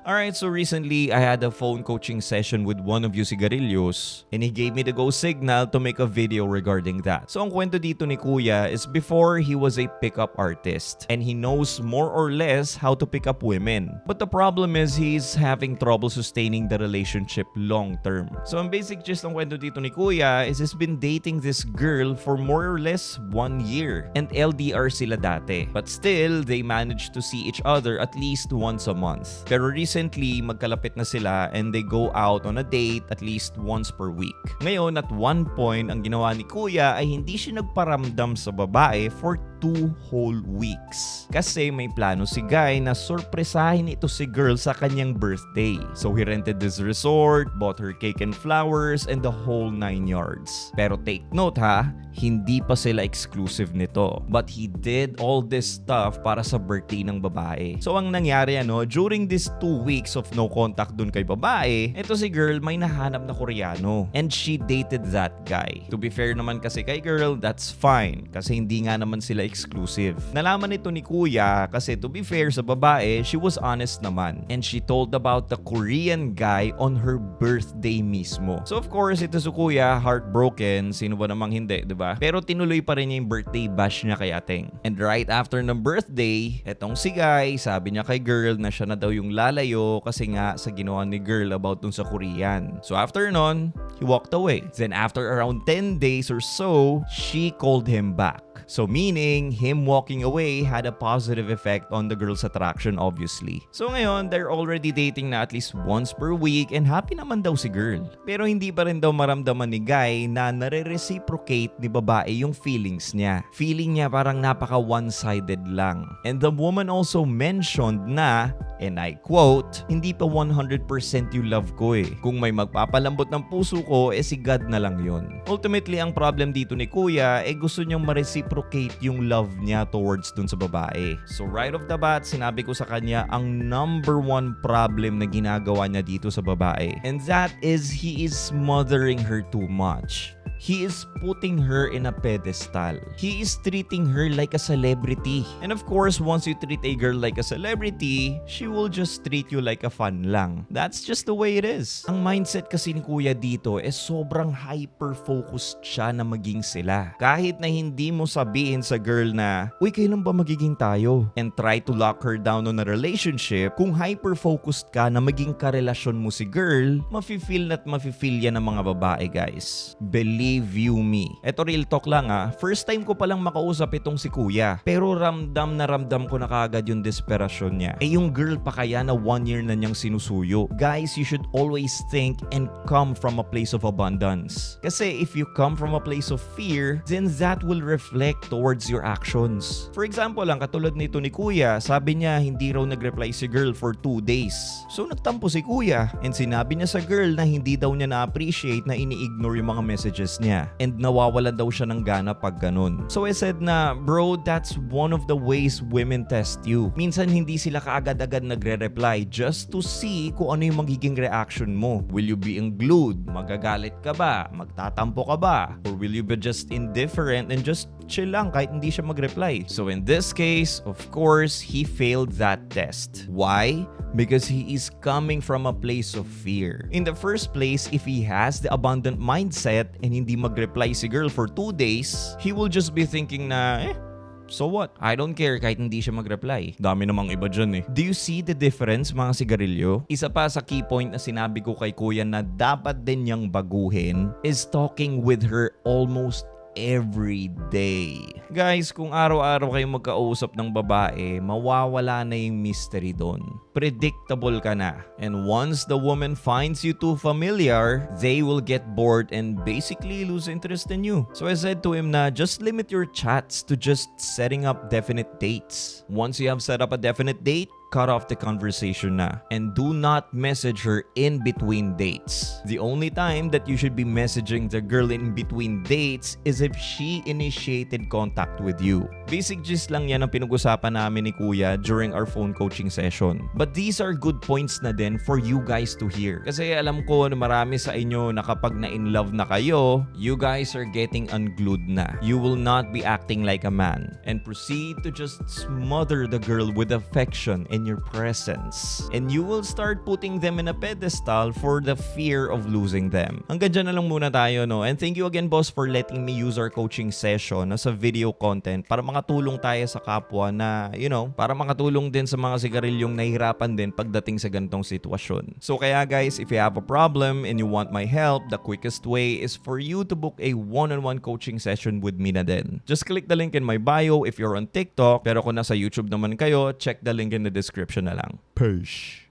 Alright, so recently I had a phone coaching session with one of you sigarillos and he gave me the go signal to make a video regarding that. So ang kwento dito ni Kuya is before he was a pickup artist and he knows more or less how to pick up women. But the problem is he's having trouble sustaining the relationship long term. So ang basic gist ng kwento dito ni Kuya is he's been dating this girl for more or less 1 year and LDR sila dati. But still, they managed to see each other at least once a month. Pero recently, magkalapit na sila and they go out on a date at least once per week. Ngayon, at one point, ang ginawa ni Kuya ay hindi siya nagparamdam sa babae for 2 whole weeks. Kasi may plano si Guy na sorpresahin ito si girl sa kanyang birthday. So he rented this resort, bought her cake and flowers, and the whole 9 yards. Pero take note ha, hindi pa sila exclusive nito. But he did all this stuff para sa birthday ng babae. So ang nangyari during these 2 weeks of no contact dun kay babae, ito si girl may nahanap na Koreano. And she dated that guy. To be fair naman kasi kay girl, that's fine. Kasi hindi nga naman sila exclusive. Nalaman nito ni Kuya kasi to be fair sa babae, she was honest naman. And she told about the Korean guy on her birthday mismo. So of course, ito si Kuya, heartbroken. Sino ba namang hindi, diba? Pero tinuloy pa rin niya yung birthday bash niya kay Ateng. And right after ng birthday, etong si Guy, sabi niya kay girl na siya na daw yung lalayo kasi nga sa ginawa ni girl about dun sa Korean. So after nun, he walked away. Then after around 10 days or so, she called him back. So meaning, him walking away had a positive effect on the girl's attraction obviously. So ngayon, they're already dating na at least once per week and happy naman daw si girl. Pero hindi pa rin daw maramdaman ni Guy na nare-reciprocate ni babae yung feelings niya. Feeling niya parang napaka one-sided lang. And the woman also mentioned na, and I quote, hindi pa 100% yung love ko eh. Kung may magpapalambot ng puso ko, si God na lang yun. Ultimately, ang problem dito ni Kuya, gusto niyang ma-reciprocate yung love niya towards dun sa babae. So right off the bat, sinabi ko sa kanya ang number 1 problem na ginagawa niya dito sa babae. And that is he is smothering her too much. He is putting her in a pedestal. He is treating her like a celebrity. And of course, once you treat a girl like a celebrity, she will just treat you like a fan lang. That's just the way it is. Ang mindset kasi ni Kuya dito sobrang hyper-focused siya na maging sila. Kahit na hindi mo sabihin sa girl na, uy, kailan ba magiging tayo? And try to lock her down on a relationship, kung hyper-focused ka na maging karelasyon mo si girl, mafe-feel at mafe-feel yan ng mga babae, guys. Believe you me. Eto real talk lang first time ko palang makausap itong si Kuya. Pero ramdam ko na kaagad yung desperasyon niya. Yung girl pa kaya na 1 year na niyang sinusuyo. Guys, you should always think and come from a place of abundance. Kasi if you come from a place of fear, then that will reflect towards your actions. For example lang, katulad nito ni Kuya, sabi niya hindi raw nag-reply si girl for 2 days. So nagtampo si Kuya and sinabi niya sa girl na hindi daw niya na-appreciate na ini-ignore yung mga messages niya and nawawalan daw siya ng gana pag ganun. So I said na, bro, that's one of the ways women test you. Minsan hindi sila kaagad-agad nagre-reply just to see kung ano yung magiging reaction mo. Will you be unglued? Magagalit ka ba? Magtatampo ka ba? Or will you be just indifferent and just chill lang kahit hindi siya mag-reply? So in this case, of course, he failed that test. Why? Because he is coming from a place of fear. In the first place, if he has the abundant mindset and hindi mag-reply si girl for 2 days, he will just be thinking na, so what? I don't care kahit hindi siya mag-reply. Dami namang iba dyan Do you see the difference, mga sigarilyo? Isa pa sa key point na sinabi ko kay Kuya na dapat din niyang baguhin is talking with her almost every day. Guys, kung araw-araw kayong magkausap ng babae, mawawala na yung mystery doon. Predictable ka na. And once the woman finds you too familiar, they will get bored and basically lose interest in you. So I said to him na just limit your chats to just setting up definite dates. Once you have set up a definite date, cut off the conversation na. And do not message her in between dates. The only time that you should be messaging the girl in between dates is if she initiated contact with you. Basic gist lang yan ang pinag-usapan namin ni Kuya during our phone coaching session. But these are good points na din for you guys to hear. Kasi alam ko na marami sa inyo na kapag na-in love na kayo, you guys are getting unglued na. You will not be acting like a man and proceed to just smother the girl with affection and in your presence. And you will start putting them in a pedestal for the fear of losing them. Hanggang dyan na lang muna tayo, no? And thank you again, boss, for letting me use our coaching session as a video content para makatulong tayo sa kapwa na, para makatulong din sa mga sigarilyong nahihirapan din pagdating sa ganitong sitwasyon. So kaya guys, if you have a problem and you want my help, the quickest way is for you to book a one-on-one coaching session with me na din. Just click the link in my bio if you're on TikTok, pero kung nasa YouTube naman kayo, check the link in the description na lang. Peace!